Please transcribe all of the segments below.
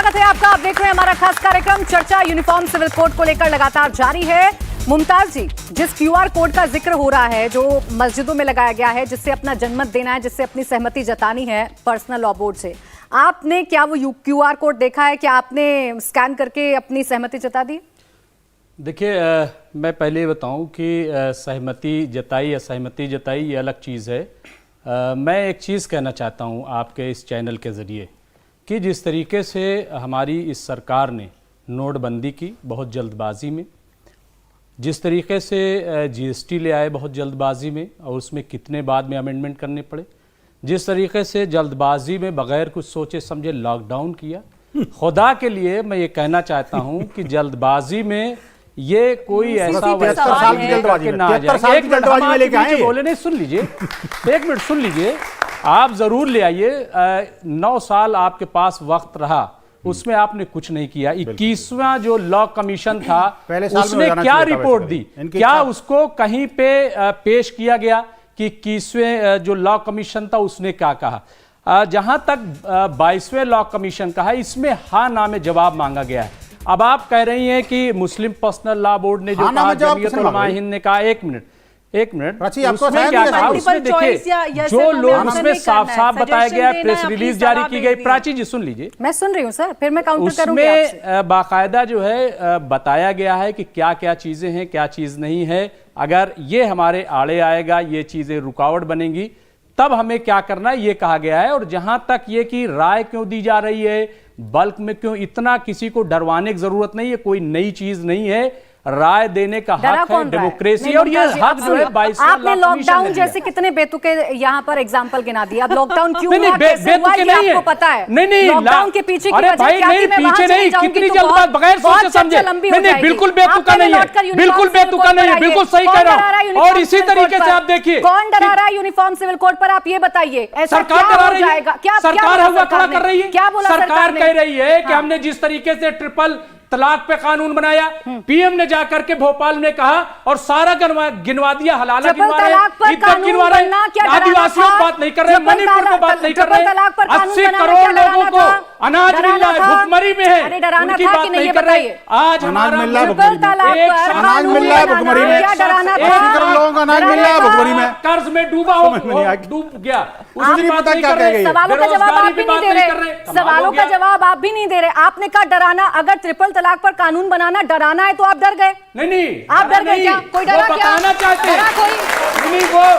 स्वागत है आपका। आप देख रहे हैं हमारा खास कार्यक्रम चर्चा यूनिफॉर्म सिविल कोड को लेकर लगातार जारी है। मुमताज जी, जिस क्यूआर कोड का जिक्र हो रहा है जो मस्जिदों में लगाया गया है, जिससे अपना जनमत देना है, जिससे अपनी सहमति जतानी है पर्सनल लॉ बोर्ड से, आपने क्या वो क्यूआर कोड देखा है? क्या आपने स्कैन करके अपनी सहमति जता दी? देखिए, मैं पहले ये बताऊं कि सहमति जताई या सहमति जताई ये अलग चीज़ है। मैं एक चीज़ कहना चाहता हूं आपके इस चैनल के ज़रिए कि जिस तरीके से हमारी इस सरकार ने नोटबंदी की बहुत जल्दबाजी में, जिस तरीके से जीएसटी ले आए बहुत जल्दबाजी में और उसमें कितने बाद में अमेंडमेंट करने पड़े, जिस तरीके से जल्दबाजी में बगैर कुछ सोचे समझे लॉकडाउन किया, खुदा के लिए मैं ये कहना चाहता हूं कि जल्दबाजी में ये कोई ऐसा वैसा ना आ जाए। बोले नहीं, सुन लीजिए, एक मिनट सुन लीजिए। आप जरूर ले आइए, 9 साल आपके पास वक्त रहा, उसमें आपने कुछ नहीं किया। 21वां जो लॉ कमीशन था उसने क्या रिपोर्ट दी? क्या उसको कहीं पे पेश किया गया कि 21वें जो लॉ कमीशन था उसने क्या कहा? जहां तक 22वें लॉ कमीशन का है, इसमें हाँ ना में जवाब मांगा गया है। अब आप कह रही हैं कि मुस्लिम पर्सनल लॉ बोर्ड ने जो कहा, जमीयत उलमा हिंद ने कहा, एक मिनट उसमें क्या था? उसमें देखिए जो लोग, उसमें साफ साफ बताया गया, प्रेस रिलीज जारी की गई। प्राची जी सुन लीजिए, मैं सुन रही हूं सर, फिर मैं काउंटर करूंगी। उसमें बाकायदा जो है बताया गया है कि क्या क्या चीजें हैं, क्या चीज नहीं है। अगर ये हमारे आड़े आएगा, ये चीजें रुकावट बनेंगी, तब हमें क्या करना है ये कहा गया है। और जहां तक ये कि राय क्यों दी जा रही है, बल्क में क्यों, इतना किसी को डरवाने की जरूरत नहीं है। कोई नई चीज नहीं है, राय देने का हक है, डेमोक्रेसी, और ये हक जो है 22 आपने लॉकडाउन जैसे कितने बेतुके यहाँ पर एग्जांपल गिना दिया। अब लॉकडाउन क्यों हुआ, कैसे हुआ, ये आपको पता है? नहीं, लॉकडाउन के पीछे की वजह क्या थी? मैं पीछे नहीं, कितनी जल्दबाज बगैर सोचे समझे। नहीं, बिल्कुल बेतुका नहीं है, बिल्कुल बेतुका नहीं है, बिल्कुल सही कह रहा हूं। और इसी तरीके से आप देखिए, कौन डरा रहा है यूनिफॉर्म सिविल कोड पर, आप ये बताइए। सरकार डरा रही है, सरकार हुआ खड़ा कर रही है। क्या बोला सरकार? कह रही है कि हमने जिस तरीके से ट्रिपल तलाक पे कानून बनाया, पीएम ने जाकर के भोपाल में कहा और सारा गिनवा दिया, हलाला गिनवा रहे, आदिवासियों की बात नहीं कर रहे, मणिपुर में बात नहीं कर रहे, 80 करोड़ लोगों को अनाज मिल रहा है, भुखमरी में है, उनकी बात नहीं कर रहे। आज अनाज मिल रहा है भुखमरी में, अनाज मिल रहा है भुखमरी में, 80 करोड़ लोगों को अनाज मिल रहा है भुखमरी में, कर्ज में डूब गया। सवालों का जवाब आप भी नहीं दे रहे, सवालों का जवाब आप भी नहीं दे रहे। आपने कहा डराना, अगर ट्रिपल तलाक पर कानून बनाना डराना है तो आप डर गए। नहीं, आप डर गए क्या? कोई डरा क्या? बताना चाहते हैं,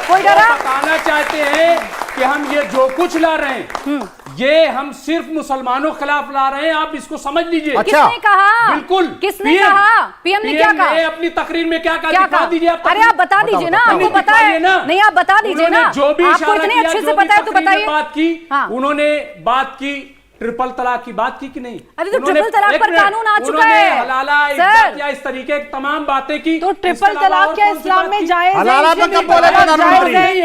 कोई डरा? बताना चाहते हैं कि हम ये जो कुछ ला रहे हैं ये हम सिर्फ मुसलमानों के खिलाफ ला रहे हैं, आप इसको समझ लीजिए। अच्छा, किसने कहा? बिल्कुल, किसने कहा? पीएम ने क्या कहा? अपनी तकरीर में क्या कहा? बता दीजिए आप। अरे आप बता दीजिए ना, आपको पता है ना? नहीं, आप बता दीजिए ना, जो भी आपको इतने अच्छे से पता है तो बताइए। बात की, उन्होंने बात की, ट्रिपल तलाक की बात की कि नहीं? अरे तो ट्रिपल तलाक पर कानून आ चुका है, हलाला सर, या इस तरीके की तमाम बातें की। तो ट्रिपल तलाक क्या इस्लाम में जायज है? हलाला पर कब बोला प्रधानमंत्री? नहीं,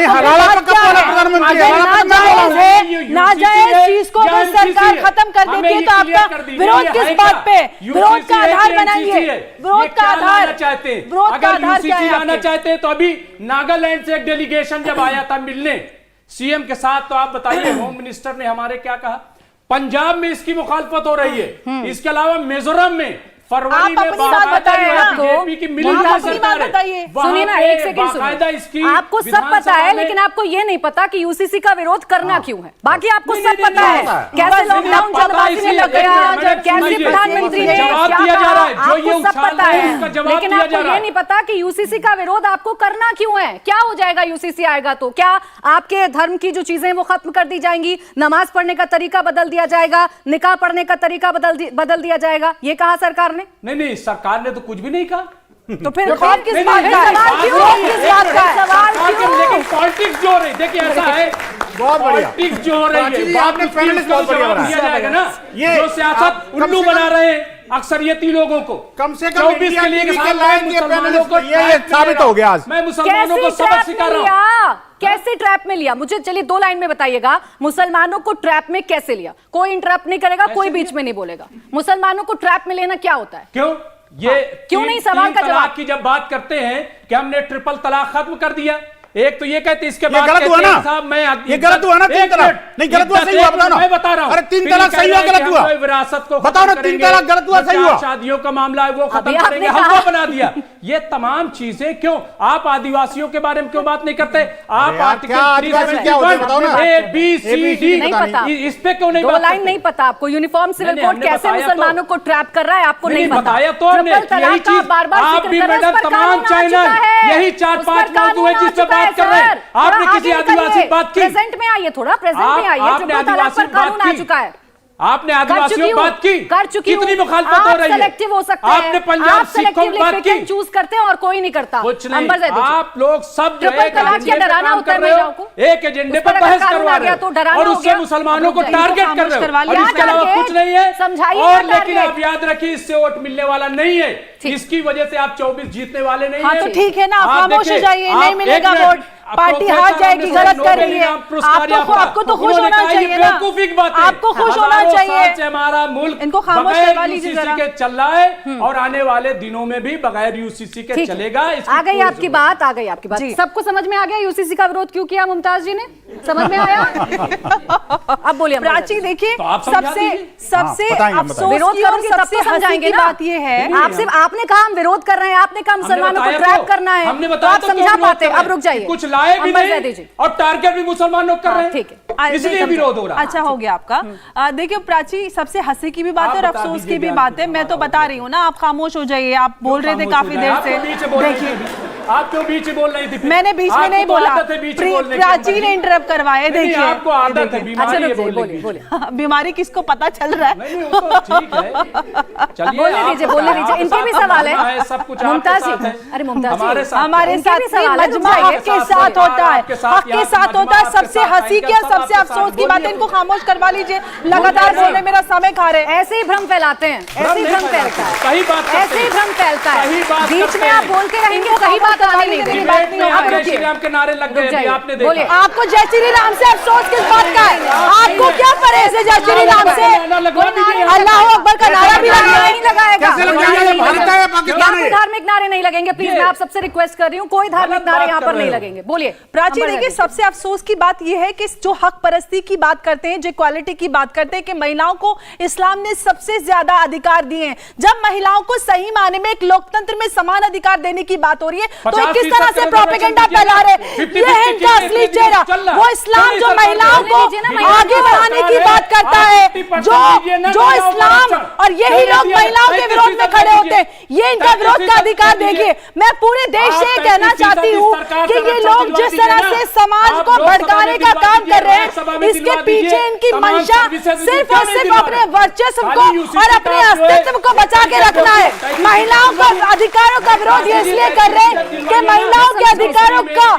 हलाला पर कब बोला प्रधानमंत्री? नाजायज चीज को अगर सरकार खत्म कर देती है तो आपका विरोध किस बात पे? विरोध का आधार बनाइए, विरोध का आधार चाहते हैं। विरोध का आधार क्या है? लाना चाहते हैं तो अभी नागालैंड से एक डेलीगेशन जब आया था मिलने सीएम के साथ, तो आप बताइए होम मिनिस्टर ने हमारे क्या कहा? पंजाब में इसकी मुखालफत हो रही है, इसके अलावा मिजोरम में फरवरी में बीजेपी की मिलीटेंट सरकार है। सुनिए ना, एक सेकंड सुनिए। आपको सब पता है, लेकिन आपको ये नहीं पता कि यूसीसी का विरोध करना क्यों है। बाकी आपको सब पता है, कैसे लॉकडाउन जल्दबाजी में लग गया, कैसे प्रधानमंत्री ने क्या कहा, आपको सब पता है। लेकिन आपको ये नहीं पता कि यूसीसी का विरोध आपको करना क्यों है। क्या हो जाएगा यूसीसी आएगा तो? क्या आपके धर्म की जो चीजें वो खत्म कर दी जाएंगी? नमाज पढ़ने का तरीका बदल दिया जाएगा, निकाह पढ़ने का तरीका बदल दिया जाएगा? ये कहा सरकार ने? नहीं, सरकार ने तो कुछ भी नहीं कहा। तो फिर कौन किस बात का है? सवाल क्यों? किस बात का है सवाल क्यों? लेकिन पॉलिटिक्स जो हो रही, देखिए ऐसा है, बहुत बढ़िया पॉलिटिक्स जो हो रही है, आपने फेमिनिस्ट बहुत बढ़िया बनाया दिया जाएगा ना। ये जो सियासत उल्लू बना रहे हैं अक्सरियती लोगों को, कम से कम 24 के लिए मुसलमानों को ये साबित हो गया आज। मैं मुसलमानों को सबक सिखा रहा हूं। कैसे ट्रैप में लिया? मुझे चलिए 2 लाइन में बताइएगा, मुसलमानों को ट्रैप में कैसे लिया? कोई इंटरप्ट नहीं करेगा, कोई बीच में नहीं बोलेगा। मुसलमानों को ट्रैप में लेना क्या होता है? क्यों ये क्यों नहीं? सवाल का जवाब की जब बात करते हैं कि हमने ट्रिपल तलाक खत्म कर दिया, एक तो ये कहते इसके ये बाद गलत हुआ ना? साहब मैं ये गलत हुआ ना? 3 तलाक नहीं गलत हुआ, सही हुआ? बताओ ना। मैं बता रहा हूं। अरे 3 तलाक सही हुआ गलत हुआ? विरासत को बताओ ना, 3 तलाक गलत हुआ सही हुआ? शादियों का मामला है वो खत्म अभी आपने करेंगे, हमको बना दिया। ये तमाम चीजें क्यों? आप आदिवासियों के बारे में क्यों बात नहीं करते? आप यार, क्या आदिवासी क्या होते हैं बताओ ना? ABCD नहीं पता। इस पे क्यों नहीं दो बात लाइन करते? नहीं पता आपको। यूनिफॉर्म सिविल नहीं, कोड हमने कैसे बताया मुसलमानों तो। को ट्रैप कर रहा है आपको नहीं पता। बताया तो हमने ट्रिपल तलाक यही का चीज बार-बार आप जिक्र भी कर रहे हैं, मैडम उस पर तमाम कानून आ चैनल चुका है। यही उस 4-5 पर कानून मौजूद है आ जिस पे चुका बात कर रहे हैं। सर। आपने थोड़ा किसी आगे आदिवासी निकलिए। बात की? प्रेजेंट में आइए, थोड़ा प्रेजेंट में आइए। आपने ट्रिपल तलाक आदिवासी पर कानून आ चुका है। आपने आदिवासियों चुकी बात की? कर चुकी कितनी हूं। मुखालफत आप हो रही है? सेलेक्टिव हो सकते हैं। आपने पंजाब आप सिखों में बात की? चूज करते हैं और कोई नहीं करता। कुछ नहीं, अंबर ज़ैदी जी। आप लोग सब जो ट्रिपल एक तलाक एजेंडे क्या पे डराना काम होता है कर रहे हो, महिलाओं को? एक एजेंडे उस पर पर अगर बहस कानून करवा आ रहे गया तो हो डराना और हो उससे गया। मुसलमानों को रुक जाइए, टारगेट इनको कर रहे खामोश हो करवा और लिया। इसके अलावा टारगेट कुछ नहीं है। समझाइए और क्या लेकिन टारगेट? आप याद रखिए इससे वोट मिलने वाला नहीं है, इसकी वजह से आप 24 जीतने वाले नहीं हाँ है। तो ठीक है ना, आप खामोश हो देखिए, जाइए, नहीं आप मिलेगा एक मिनट, वोट, पार्टी हार जाएगी, गलत कर रही है। आपको तो खुश होना चाहिए ना, आपको खुश होना चाहिए। हमारा मुल्क इनको खामोश बगैर करवा लीजिए यूसीसी जरा। के चल रहा है और आने वाले दिनों में भी बगैर यूसीसी के ठीक है। चलेगा। आ गई आपकी बात, आ गई आपकी बात। जी। सबको समझ में आ गया यूसीसी का विरोध क्यों किया मुमताज जी ने? समझ में आया? अब बोलिए प्राची देखिए, तो आप समझा सबसे दीजिए। सबसे बताएंगे, अफसोस विरोध की और करूंगी तब सबसे तो हंसी समझाएंगे की ना। बात ये है, आपसे आपने कहा हम विरोध कर रहे हैं, आपने कहा मुसलमानों को बताया ट्रैप तो, करना है, हमने तो बताया आप तो समझा क्यों विरोध पाते। कर रहे अब रुक जाइए, कुछ लाए भी अंबर ज़ैदी जी। नहीं और टारगेट भी मुसलमानों कर रहे हैं। ठीक है, इसलिए विरोध हो रहा है। अच्छा हो गया आपका। देखिए प्राची, सबसे हंसी की भी बात है और आप बता अफसोस की दीजिए भी क्या बात है। मैं तो बता रही हूँ ना, आप खामोश हो जाइए। आप बोल रहे थे काफी देर से। देखिए, आप क्यों बीच में बोल रही थी? मैंने बीच में नहीं बोला, प्राची ने इंटरप्ट करवाए। देखिए आपको आदत है बीमारी है अच्छा बोलने बोलिए की। बोलिए। बीमारी किसको पता चल रहा है? नहीं वो तो ठीक है। चलिए बोलने दीजिए, बोलने दीजिए। इनके भी सवाल है। सब कुछ मुमताज आपके जी, साथ है। अरे मुमताज जी, हमारे साथ हमारे इनके साथ भी नहीं, सवाल है, मजमा रुक हक के जाइए। साथ होता है, आपके साथ हक के यहाँ साथ होता है। आपके सबसे साथ हंसी की और आपके सबसे साथ अफसोस की बोलिए। बात है। इनको खामोश करवा लीजिए, लगातार बोलने मेरा समय खा रहे हैं। ऐसे ही भ्रम फैलाते हैं, ऐसे ही भ्रम फैलता है, सही बात करते ऐसे ही हैं। भ्रम फैलता सही बात है। बीच करते में आप हैं। बोलते रहेंगे, सही बात आने नहीं देंगे। बात नहीं आप होगी। जय रुकिए, श्री राम के नारे लग गए रुक अभी जाइए, आपने देखा। बोलिए। आपको जय श्री राम से अफसोस किस बात का है? आपको क्या परहेज है जय श्री राम से? अल्लाह अकबर का नारा भी नारे लगाए। नहीं लगाएगा। कैसे लग जाएगा? ये भारत का है या पाकिस्तान यहाँ पे है? धार्मिक नारे नहीं लगेंगे प्लीज, मैं आप सबसे रिक्वेस्ट कर रही हूँ, कोई धार्मिक गलत नारे बात यहाँ कर पर रहे नहीं हो। लगेंगे। बोलिए प्राची अंबर देखिए, ज़ैदी। सबसे अफसोस की बात यह है कि जो हक परस्ती की बात करते हैं, जो इक्वालिटी की बात करते हैं कि महिलाओं को इस्लाम ने सबसे ज्यादा अधिकार दिए हैं। जब महिलाओं को सही माने में एक लोकतंत्र में समान अधिकार देने की बात हो रही है तो ये किस तरह से प्रोपेगेंडा फैला रहे हैं? ये है इनका असली चेहरा। वो इस्लाम जो महिलाओं को आगे बढ़ाने की बात करता है, जो इस्लाम, और यही लोग महिलाओं के विरोध में खड़े होते हैं। ये इनका विरोध का अधिकार देखिए। मैं पूरे देश से ये कहना चाहती हूँ कि ये लोग जिस तरह से समाज को भड़काने का काम कर रहे हैं, इसके पीछे इनकी मंशा सिर्फ और सिर्फ अपने वर्चस्व को और अपने अस्तित्व को बचा के रखना है। महिलाओं को अधिकारों का विरोध ये इसलिए कर रहे हैं कि महिलाओं के अधिकारों का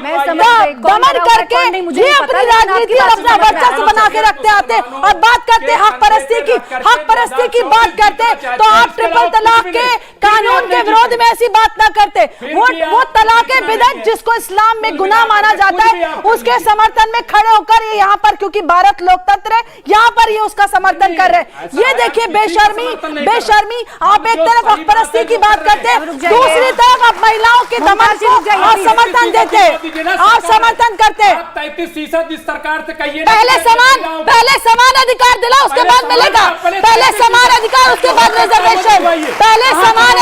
दमन करके ये अपनी राजनीति और अपना वर्चस्व बना के रखते आते हैं। और बात करते हक परस्ती की, हक परस्ती की बात करते तो आप ट्रिपल तलाक के कानून के विरोध में ऐसी बात ना करते। वो तलाक बिदअत जिसको इस्लाम में गुनाह माना जाता है, उसके समर्थन में खड़े होकर ये यहाँ पर, क्योंकि भारत लोकतंत्र है, यहाँ पर ये उसका समर्थन कर रहे हैं। ये देखिए बेशर्मी, बेशर्मी। आप एक तरफ हक परस्ती की बात करते हैं, दूसरी तरफ आप महिलाओं के दमन को आप समर्थन देते हैं, आप समर्थन करते हैं। 33% इस सरकार से कहिए। पहले समान अधिकार दिलाओ, उसके बाद मिलेगा। पहले समान अधिकार, उसके बाद रिजर्वेशन। पहले समान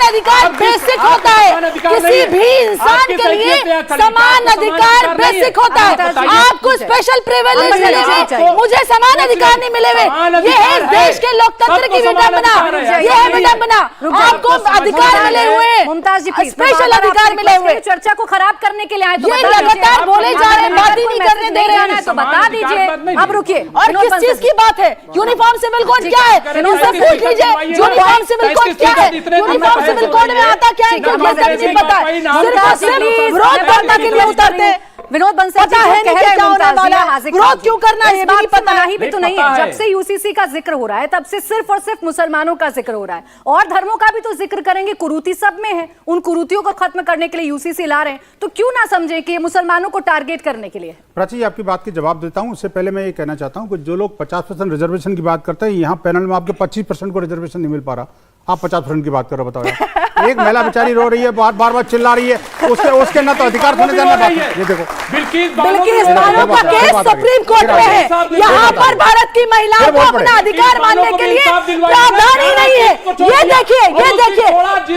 अधिकार बेसिक होता है। किसी भी इंसान के लिए समान अधिकार बेसिक होता है। आपको स्पेशल प्रिविलेज मिले हुए, मुझे समान अधिकार नहीं मिले हुए। ये है इस देश के लोकतंत्र की विडंबना, ये है विडंबना। आपको अधिकार मिले हुए, मुमताज जी प्लीज, स्पेशल अधिकार मिले हुए। चर्चा को खराब करने के लिए आए तो ये बता दीजिए। लगातार बोले जा रहे हैं, बात ही नहीं करने दे रहे हैं। तो बता दीजिए। अब रुकिए, और किस चीज की बात है? यूनिफॉर्म सिविल कोड क्या है? इनसे पूछ लीजिए, यूनिफॉर्म सिविल कोड क्या है? यूनिफॉर्म सिविल कोड में आता क्या है? इनको नहीं पता है, सिर्फ और सिर्फ विरोध करने के लिए उतरते हैं। विनोद बंसल पता है नहीं क्या होने वाला है, विरोध क्यों करना है ये भी नहीं पता है। भी तो नहीं है। जब से यूसीसी का जिक्र हो रहा है तब से सिर्फ और सिर्फ मुसलमानों का जिक्र हो रहा है, और धर्मों का भी तो जिक्र करेंगे। कुरीति सब में है, उन कुरीतियों को खत्म करने के लिए यूसीसी ला रहे हैं, तो क्यों ना समझे कि ये मुसलमानों को टारगेट करने के लिए। प्राची, आपकी बात के जवाब देता हूं। उससे पहले मैं ये कहना चाहता हूं कि जो लोग 50% रिजर्वेशन की बात करते हैं, यहाँ पैनल में आपके 25% को रिजर्वेशन नहीं मिल पा रहा। आप 50% की बात कर रहे हो, बताओ यार। एक महिला बेचारी रो रही है, बार बार चिल्ला रही है, उसके ना तो अधिकार होने देना बात। ये देखो बिल्किस बानो का केस सुप्रीम कोर्ट में है। यहाँ पर भारत की महिलाओं को अपना अधिकार मानने के लिए प्रावधान ही नहीं है। ये देखिए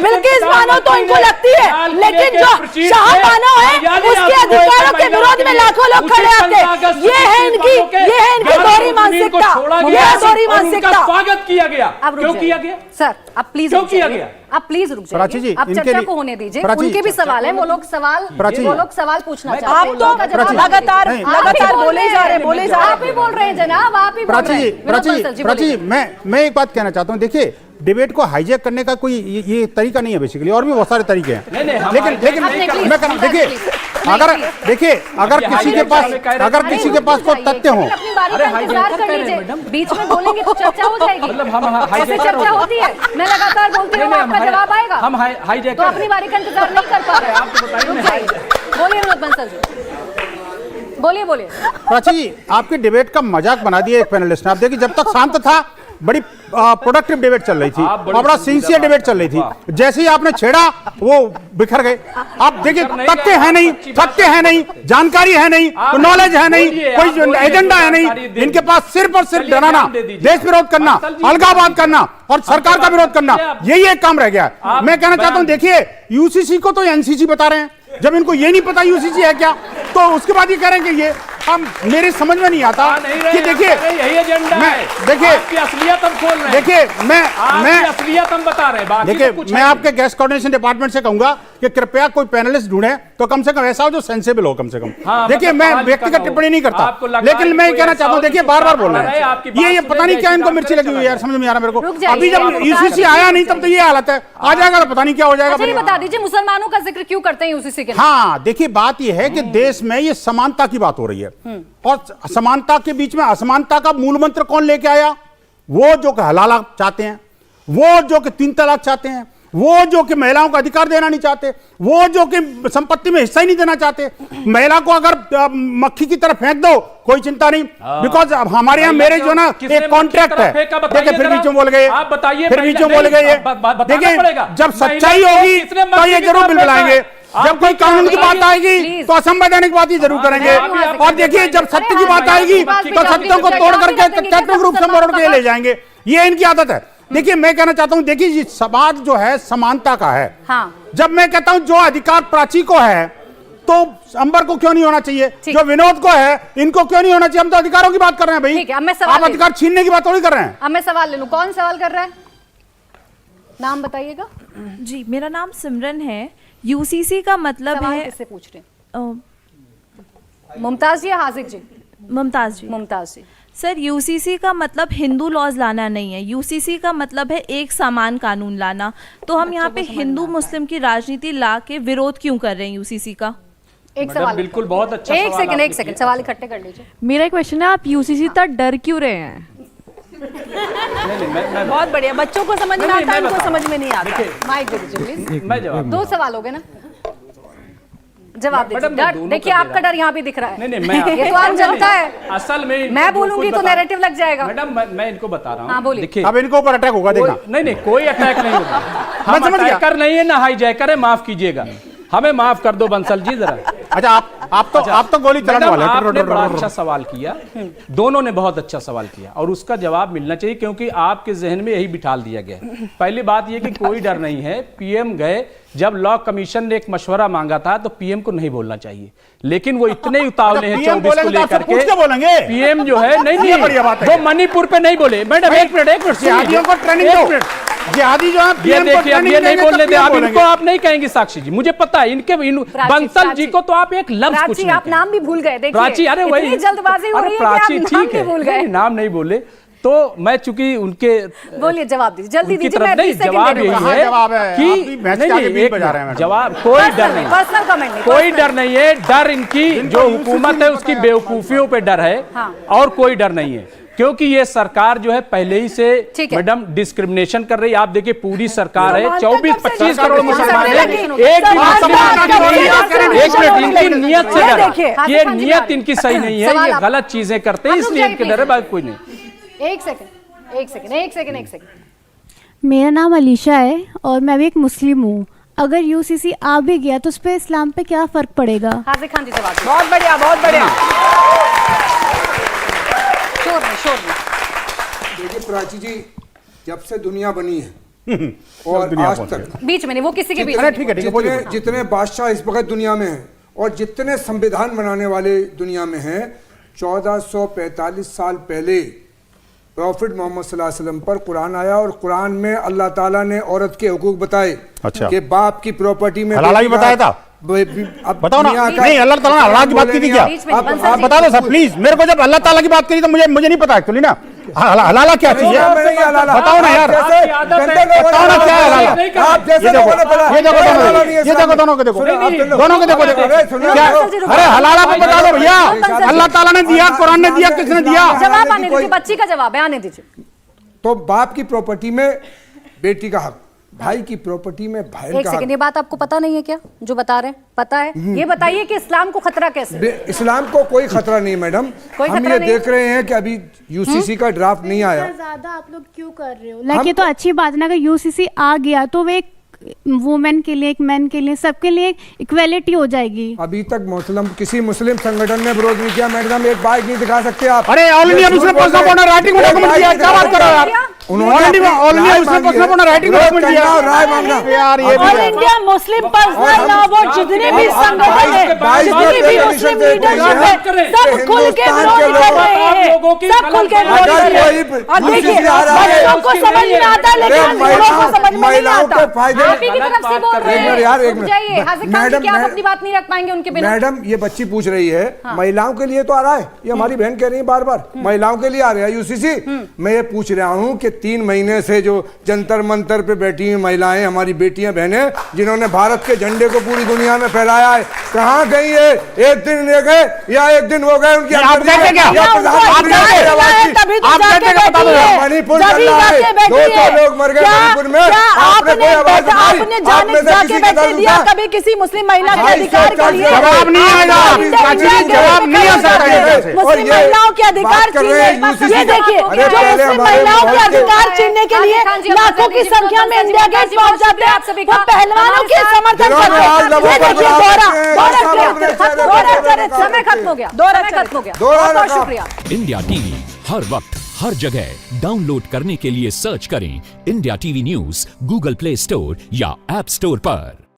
बिल्किस बानो तो इनको लगती है, लेकिन जो शाह बानो है उसके अधिकारों के विरोध में लाखों लोग खड़े आते। ये है इनकी दोहरी मानसिकता, ये है दोहरी मानसिकता। स्वागत किया गया, क्यों किया गया सर? आप प्लीज क्यों किया गया? आप प्लीज रुक प्राची जी, जाइए, आप चर्चा को होने दीजिए। उनके भी सवाल है, वो लोग सवाल पूछना चाहते हैं। आप तो लगातार बोले जा रहे हैं। आप ही बोल रहे हैं जनाब, आप ही बोल रहे हैं। प्राची, मैं एक बात कहना चाहता हूँ। देखिए, डिबेट को हाईजैक करने का कोई ये तरीका नहीं है बेसिकली, और भी बहुत सारे तरीके हैं। लेकिन मैं देखिए, अगर किसी के पास कोई तथ्य हो, बीच में बोलेंगे तो चर्चा हो जाएगी। ऐसे चर्चा होती है, मैं लगातार बोलती हूँ, आपका जवाब आएगा। हम हाईजैक तो अपनी बारी का इंतजार नहीं कर पा रहे। बोलिए विनोद बंसल जी, बोलिए। प्राची जी, आपकी डिबेट का मजाक बना दिया एक पैनलिस्ट ने। आप देखिए, जब तक शांत था बड़ी प्रोडक्टिव डिबेट चल रही थी और बड़ा सिंसियर डिबेट चल रही थी। जैसे ही आपने छेड़ा वो बिखर गए। आप देखिए, तथ्य है नहीं, जानकारी है नहीं, नॉलेज है नहीं, कोई एजेंडा है नहीं। इनके पास सिर्फ और सिर्फ डराना, देश विरोध करना, अलगाववाद करना और सरकार का विरोध करना, यही एक काम रह गया। मैं कहना चाहता हूं, देखिए, यूसीसी को तो एनसीसी बता रहे हैं। जब इनको ये नहीं पता यूसीसी है क्या, तो उसके बाद ये कह रहे हैं कि ये हम, मेरे समझ में नहीं आता कि देखिए, यही एजेंडा है। देखिए, आपकी असलियत हम खोल रहे हैं। देखिए, मैं असलियत हम बता रहे हैं। देखिए, मैं आपके गेस्ट कोऑर्डिनेशन डिपार्टमेंट से कहूंगा कि कृपया कोई पैनलिस्ट ढूंढे तो कम से कम ऐसा हो जो सेंसेबल हो, कम से कम। देखिए, मैं व्यक्तिगत टिप्पणी नहीं करता, लेकिन मैं कहना चाहता हूँ, देखिए, बार बोल रहे हैं ये पता नहीं क्या इनको मिर्ची लगी हुई है यार, समझ में आ रहा मेरे को। अभी जब यूसीसी आया नहीं तब तो ये हालत है, आ जाएगा तो पता नहीं क्या हो जाएगा। बता दीजिए, मुसलमानों का जिक्र क्यों करते हैं यूसीसी के? हाँ, देखिए, बात यह है कि देश में ये समानता की बात हो रही है, और समानता के बीच में असमानता का मूल मंत्र कौन लेके आया? वो जो कि हलाला चाहते हैं, वो जो कि 3 तलाक चाहते हैं, वो जो कि महिलाओं को अधिकार देना नहीं चाहते, वो जो कि संपत्ति में हिस्सा ही नहीं देना चाहते। महिला को अगर मक्खी की तरफ फेंक दो कोई चिंता नहीं, बिकॉज हमारे यहाँ मेरे जो ना एक कॉन्ट्रैक्ट है। देखिए, फिर बीचों बोल गए, देखिए, जब सच्चाई होगी तो ये जरूर बिलबिलाएंगे। जब कोई कानून की बात आएगी तो असंवैधानिक बात ही जरूर करेंगे। और देखिए, जब सत्य की बात आएगी तो सत्यों को तोड़ करके तथ्यात्मक रूप से मरोड़ के ले जाएंगे। ये इनकी आदत है। देखिए, मैं कहना चाहता हूं, देखिए, ये समाज जो है समानता का है। जब मैं कहता हूं जो अधिकार प्राची को है तो अंबर को क्यों नहीं होना चाहिए, जो विनोद को है इनको क्यों नहीं होना चाहिए? हम तो अधिकारों की बात कर रहे हैं भाई, आप अधिकार छीनने की बात थोड़ी कर रहे हैं। अब मैं सवाल ले लूं, कौन सवाल कर रहा है? नाम बताइएगा। जी, मेरा नाम सिमरन है। यूसीसी का मतलब है, किससे पूछ रहे हैं? मुमताज जी या हाजिक जी? मुमताज जी। सर, यूसीसी का मतलब हिंदू लॉज लाना नहीं है। यूसीसी का मतलब है एक समान कानून लाना। तो हम यहाँ पे हिंदू मुस्लिम की राजनीति ला के विरोध क्यों कर रहे हैं यूसीसी का? एक सवाल, बिल्कुल, बहुत अच्छा। एक सेकंड सवाल इकट्ठे कर लीजिए। मेरा क्वेश्चन है, आप यूसीसी तक डर क्यों रहे हैं? बहुत बढ़िया, बच्चों को समझ में आता है, उनको समझ में नहीं आता। माइक दे दीजिए प्लीज। मैं जवाब, 2 सवाल हो गए ना, जवाब दीजिए। देखिए, आपका डर यहाँ भी दिख रहा है। नहीं, ये तो आम जनता है। असल में मैं बोलूंगी तो नैरेटिव लग जाएगा। मैडम, मैं इनको बता रहा हूँ। हाँ, बोलिए। देखिए, अब इनको ऊपर अटैक होगा, देखना। नहीं, कोई अटैक नहीं होगा। हम अटैकर नहीं है ना हाईजैकर है, माफ कीजिएगा, हमें माफ कर दो बंसल जी जरा। अच्छा, आप तो गोली चलाने वाले हैं। आपने बड़ा अच्छा सवाल किया, दोनों ने बहुत अच्छा सवाल किया और उसका जवाब मिलना चाहिए, क्योंकि आपके जहन में यही बिठाल दिया गया। पहली बात यह कि कोई डर नहीं है। पीएम गए, जब लॉ कमीशन ने एक मशवरा मांगा था तो पीएम को नहीं बोलना चाहिए, लेकिन वो इतने उतावले हैं 24 को लेकर के। पीएम जो है नहीं, वो मणिपुर पे नहीं बोले। मैडम, एक मिनट, जिहादियों को ट्रेनिंग दो। जिहादी जो है, ये देखिए, अब ये नहीं बोलने दे। आप इनको आप नहीं कहेंगे साक्षी जी, मुझे पता है। इनके बंसल जी को तो आप एक लफ्ज कुछ नहीं, आप नाम भी भूल गए। देखिए, प्राची, अरे वही जल्दबाजी हो रही है कि आप नाम भी भूल गए। नाम नहीं बोले तो मैं चूंकि उनके, बोलिए, जवाब दीजिए, जल्दी दीजिए। मैं जवाब यही है कि नहीं, जवाब कोई डर नहीं, पर्सनल कमेंट नहीं, कोई डर नहीं है। डर इनकी जो हुकूमत है उसकी बेवकूफियों पे डर है, और कोई डर नहीं है। क्योंकि ये सरकार जो है पहले ही से मैडम डिस्क्रिमिनेशन कर रही है। आप देखिए, पूरी सरकार है, 24-25 करोड़ मुसलमान है, एक मिनट, इनकी नियत से डर, ये नियत इनकी सही नहीं है, ये गलत चीजें करते हैं, इसलिए इनके डर है, बाकी कोई नहीं। एक सेकंड। मेरा नाम अलीशा है और मैं भी एक मुस्लिम हूँ। अगर यूसीसी आ भी गया तो उस पर इस्लाम पे क्या फ़र्क पड़ेगा? हार्दिक खान जी से बात बहुत बढ़िया, बहुत बढ़िया। शोर में देखिए प्राची जी, जब से दुनिया बनी है और आज तक बीच में नहीं, वो किसी के बीच अरे में ठीक है ठीक है, बोलिए। जितने बादशाह इस वक्त दुनिया में हैं और जितने संविधान बनाने वाले दुनिया में हैं, 1445 साल पहले प्रॉफिट मोहम्मद सल्लल्लाहु अलैहि वसल्लम पर कुरान आया और कुरान में अल्लाह ताला ने औरत के हुकूक बताए। अच्छा। कि बाप की प्रॉपर्टी में हलाला भी बताया था? अब बताओ ना। दुनिया का- नहीं, अल्लाह ताला ने हलाल की बात की थी क्या? बीच में आप- बंसल आप जी। बता दो सर प्लीज, मेरे को जब अल्लाह ताला की बात करी तो मुझे नहीं पता एक्चुअली ना। हलाला क्या चीज है? बताओ ना यार, बताओ ना क्या है हलाला? आप जैसे ये देखो, लोगों ने बोला, ये देखो हलाला दोनों, नहीं है ये देखो दोनों को देखो, दोनों को देखो देखो क्या? अरे हलाला को बता दो भैया, अल्लाह ताला ने दिया, कुरान ने दिया, किसने दिया? जवाब आने दीजिए, बच्ची का जवाब है, आने दीजिए। तो बाप की प्रॉपर्टी में बेटी का हक, भाई की प्रॉपर्टी में भाई एक का सेकंड, हक। ये बात आपको पता नहीं है क्या जो बता रहे हैं? पता है? ये बताइए कि इस्लाम को खतरा कैसे है? इस्लाम को कोई खतरा नहीं मैडम। कोई हम खतरा ये नहीं? देख रहे हैं कि अभी यूसीसी का ड्राफ्ट नहीं आया। ज्यादा आप लोग क्यों कर रहे हो? लाइक ये तो अच्छी बात है ना, अगर यूसीसी आ गया तो वे एक वुमेन के लिए, एक मैन के लिए, सबके लिए इक्वेलिटी हो जाएगी। अभी तक मुस्लिम किसी मुस्लिम संगठन ने विरोध नहीं किया मैडम, एक बाइक नहीं दिखा सकते आप। अरे all India Muslim personal board writing में डॉक्यूमेंट दिया, क्या बात कर रहे हो यार? All India Muslim personal board writing में डॉक्यूमेंट दिया, राय मांगना यार ये भी all India Muslim personal law board जितने भी संगठन है, जितने भी मुस्लिम लीडरशिप है, सब खुल के विरोध कर रहे हैं, सब खुल के विरोध कर रहे हैं। और देखिए, बच्चों को समझ में आता है लेकिन बूढ़ों को समझ में नहीं महिलाओं आता। के फायदे। आप ही की तरफ से बोल रहे एक मिनट हैं। यार, एक रुक मिनट। जाइए, हार्दिक खान जी, क्या आप अपनी बात नहीं रख पाएंगे उनके बिना? मैडम ये बच्ची पूछ रही है, महिलाओं के लिए तो आ रहा है, ये हमारी बहन कह रही है बार बार महिलाओं के लिए आ रहा है यूसीसी। मैं ये पूछ रहा हूँ कि 3 महीने से जो जंतर मंतर पे बैठी हुई महिलाएं, हमारी बेटियां बहनें, जिन्होंने भारत के झंडे को पूरी दुनिया में फहराया है, कहाँ गई है? एक दिन ले गए या एक दिन हो गए उनकी? आप कहते क्या? तभी तो जाके बैठी है, मणिपुर जब चल ही रहा है, जाके बैठी 200 है। लोग मर गए क्या- मणिपुर में, क्या आपने कोई आवाज उठाई? आपने जाने आप में से जाके किसी का बैठे दल दिया उठा? कभी किसी मुस्लिम महिला के भाई, अधिकार के लिए? जवाब नहीं आएगा, जवाब नहीं आ सकता है। मुस्लिम महिलाओं के अधिकार बात कर रहे हैं छीनने, यूसीसी ये देखिए, अरे जो पहले मुस्लिम हमारे महिलाओं के भारत के- अधिकार छीनने के लिए लाखों की संख्या में इंडिया गेट पहुंच जाते हैं, वो पहलवानों के समर्थन करते हैं। ये देखिए, समय खत्म हो गया, समय खत्म हो गया। बहुत बहुत शुक्रिया। इंडिया टीवी हर वक्त हर जगह डाउनलोड करने के लिए सर्च करें India TV news Google play store या ऐप स्टोर पर।